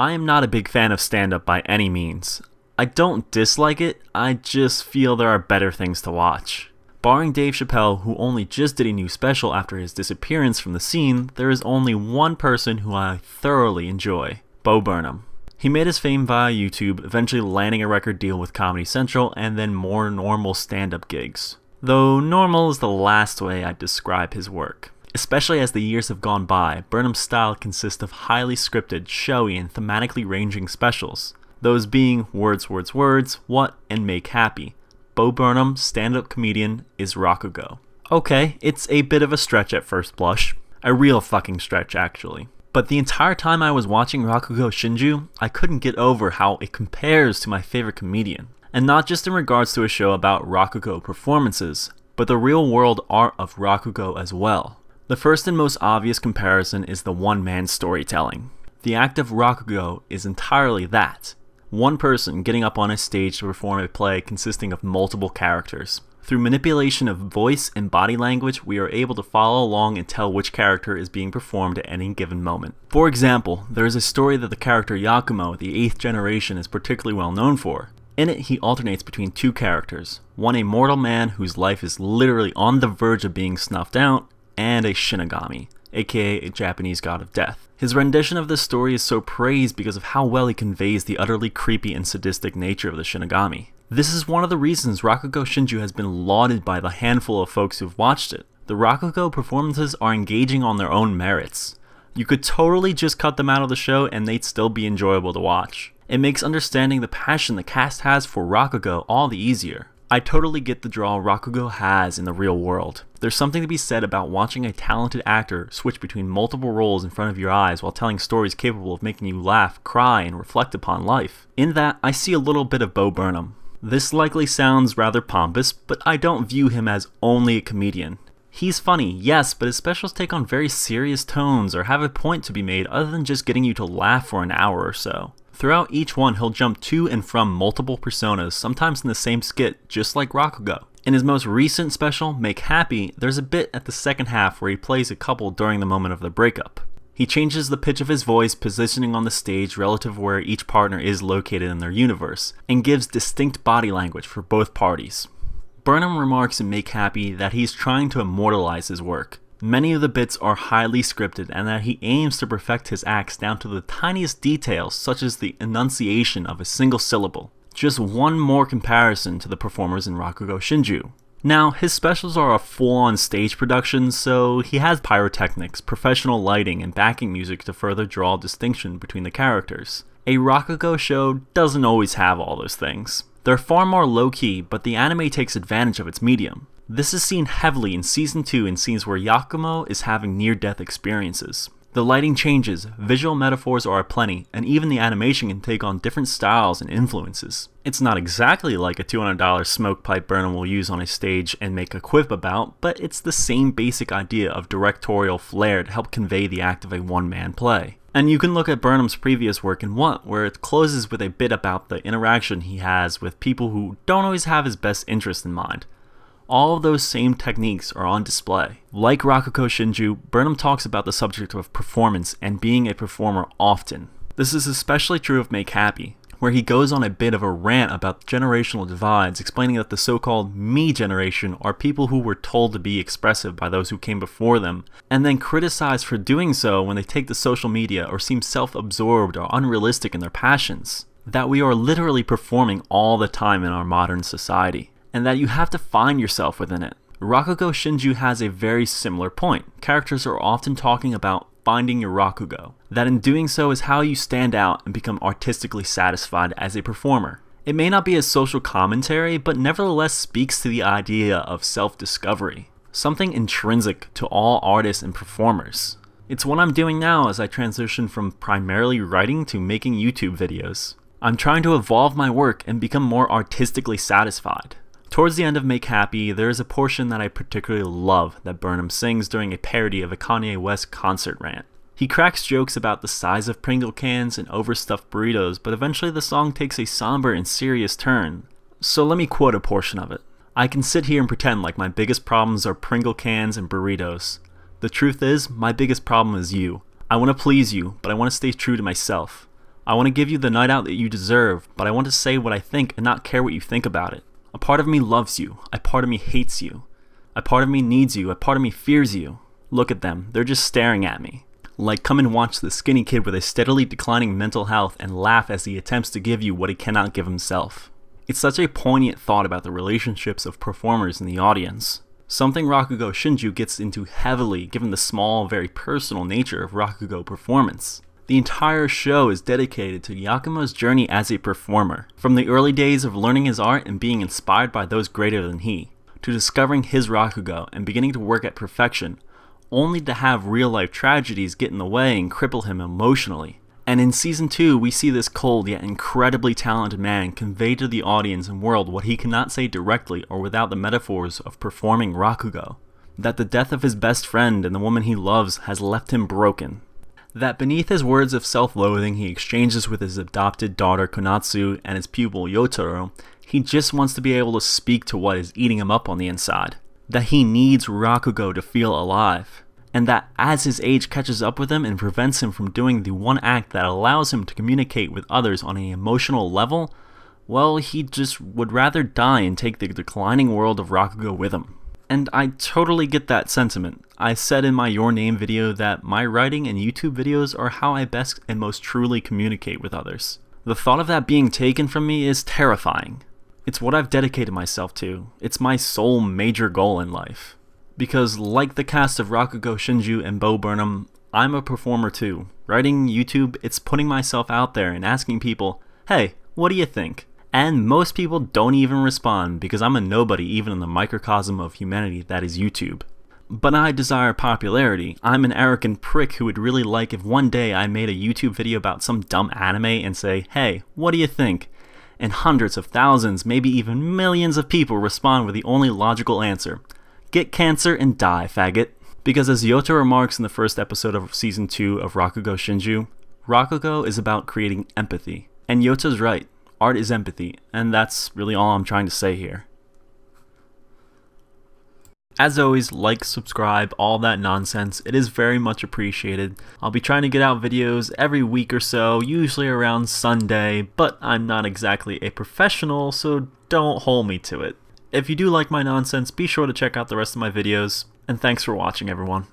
I am not a big fan of stand-up by any means. I don't dislike it, I just feel there are better things to watch. Barring Dave Chappelle, who only just did a new special after his disappearance from the scene, there is only one person who I thoroughly enjoy, Bo Burnham. He made his fame via YouTube, eventually landing a record deal with Comedy Central and then more normal stand-up gigs. Though normal is the last way I'd describe his work. Especially as the years have gone by, Burnham's style consists of highly scripted, showy, and thematically ranging specials. Those being Words, Words, Words, What, and Make Happy. Bo Burnham, stand-up comedian, is Rakugo. Okay, it's a bit of a stretch at first blush. A real fucking stretch, actually. But the entire time I was watching Rakugo Shinjuu, I couldn't get over how it compares to my favorite comedian. And not just in regards to a show about Rakugo performances, but the real-world art of Rakugo as well. The first and most obvious comparison is the one-man storytelling. The act of Rakugo is entirely that. One person getting up on a stage to perform a play consisting of multiple characters. Through manipulation of voice and body language, we are able to follow along and tell which character is being performed at any given moment. For example, there is a story that the character Yakumo, the 8th generation, is particularly well known for. In it, he alternates between two characters, one a mortal man whose life is literally on the verge of being snuffed out, and a Shinigami, aka a Japanese god of death. His rendition of this story is so praised because of how well he conveys the utterly creepy and sadistic nature of the Shinigami. This is one of the reasons Rakugo Shinjuu has been lauded by the handful of folks who've watched it. The Rakugo performances are engaging on their own merits. You could totally just cut them out of the show and they'd still be enjoyable to watch. It makes understanding the passion the cast has for Rakugo all the easier. I totally get the draw Rakugo has in the real world. There's something to be said about watching a talented actor switch between multiple roles in front of your eyes while telling stories capable of making you laugh, cry, and reflect upon life. In that, I see a little bit of Bo Burnham. This likely sounds rather pompous, but I don't view him as only a comedian. He's funny, yes, but his specials take on very serious tones or have a point to be made other than just getting you to laugh for an hour or so. Throughout each one, he'll jump to and from multiple personas, sometimes in the same skit, just like Rakugo. In his most recent special, Make Happy, there's a bit at the second half where he plays a couple during the moment of the breakup. He changes the pitch of his voice, positioning on the stage relative to where each partner is located in their universe, and gives distinct body language for both parties. Burnham remarks in Make Happy that he's trying to immortalize his work. Many of the bits are highly scripted and that he aims to perfect his acts down to the tiniest details such as the enunciation of a single syllable. Just one more comparison to the performers in Rakugo Shinjuu. Now, his specials are a full-on stage production, so he has pyrotechnics, professional lighting, and backing music to further draw distinction between the characters. A Rakugo show doesn't always have all those things. They're far more low-key, but the anime takes advantage of its medium. This is seen heavily in Season 2 in scenes where Yakumo is having near-death experiences. The lighting changes, visual metaphors are aplenty, and even the animation can take on different styles and influences. It's not exactly like a $200 smoke pipe Burnham will use on a stage and make a quip about, but it's the same basic idea of directorial flair to help convey the act of a one-man play. And you can look at Burnham's previous work in What, where it closes with a bit about the interaction he has with people who don't always have his best interest in mind. All of those same techniques are on display. Like Rakugo Shinjuu, Burnham talks about the subject of performance and being a performer often. This is especially true of Make Happy, where he goes on a bit of a rant about generational divides, explaining that the so-called me generation are people who were told to be expressive by those who came before them, and then criticized for doing so when they take to social media or seem self-absorbed or unrealistic in their passions. That we are literally performing all the time in our modern society, and that you have to find yourself within it. Rakugo Shinjuu has a very similar point. Characters are often talking about finding your Rakugo. That in doing so is how you stand out and become artistically satisfied as a performer. It may not be a social commentary, but nevertheless speaks to the idea of self-discovery. Something intrinsic to all artists and performers. It's what I'm doing now as I transition from primarily writing to making YouTube videos. I'm trying to evolve my work and become more artistically satisfied. Towards the end of Make Happy, there is a portion that I particularly love that Burnham sings during a parody of a Kanye West concert rant. He cracks jokes about the size of Pringle cans and overstuffed burritos, but eventually the song takes a somber and serious turn. So let me quote a portion of it. I can sit here and pretend like my biggest problems are Pringle cans and burritos. The truth is, my biggest problem is you. I want to please you, but I want to stay true to myself. I want to give you the night out that you deserve, but I want to say what I think and not care what you think about it. A part of me loves you. A part of me hates you. A part of me needs you. A part of me fears you. Look at them. They're just staring at me. Like, come and watch the skinny kid with a steadily declining mental health and laugh as he attempts to give you what he cannot give himself. It's such a poignant thought about the relationships of performers in the audience. Something Rakugo Shinjuu gets into heavily given the small, very personal nature of Rakugo performance. The entire show is dedicated to Yakumo's journey as a performer, from the early days of learning his art and being inspired by those greater than he, to discovering his Rakugo and beginning to work at perfection, only to have real-life tragedies get in the way and cripple him emotionally. And in Season 2, we see this cold yet incredibly talented man convey to the audience and world what he cannot say directly or without the metaphors of performing Rakugo. That the death of his best friend and the woman he loves has left him broken. That beneath his words of self-loathing he exchanges with his adopted daughter Konatsu and his pupil Yotaro, he just wants to be able to speak to what is eating him up on the inside. That he needs Rakugo to feel alive. And that as his age catches up with him and prevents him from doing the one act that allows him to communicate with others on an emotional level, well, he just would rather die and take the declining world of Rakugo with him. And I totally get that sentiment. I said in my Your Name video that my writing and YouTube videos are how I best and most truly communicate with others. The thought of that being taken from me is terrifying. It's what I've dedicated myself to. It's my sole major goal in life. Because like the cast of Rakugo Shinjuu and Bo Burnham, I'm a performer too. Writing YouTube, it's putting myself out there and asking people, hey, what do you think? And most people don't even respond because I'm a nobody even in the microcosm of humanity that is YouTube. But I desire popularity. I'm an arrogant prick who would really like if one day I made a YouTube video about some dumb anime and say, hey, what do you think? And hundreds of thousands, maybe even millions of people respond with the only logical answer. Get cancer and die, faggot. Because as Yota remarks in the first episode of Season 2 of Rakugo Shinjuu, Rakugo is about creating empathy. And Yota's right, art is empathy, and that's really all I'm trying to say here. As always, like, subscribe, all that nonsense, it is very much appreciated. I'll be trying to get out videos every week or so, usually around Sunday, but I'm not exactly a professional, so don't hold me to it. If you do like my nonsense, be sure to check out the rest of my videos, and thanks for watching everyone.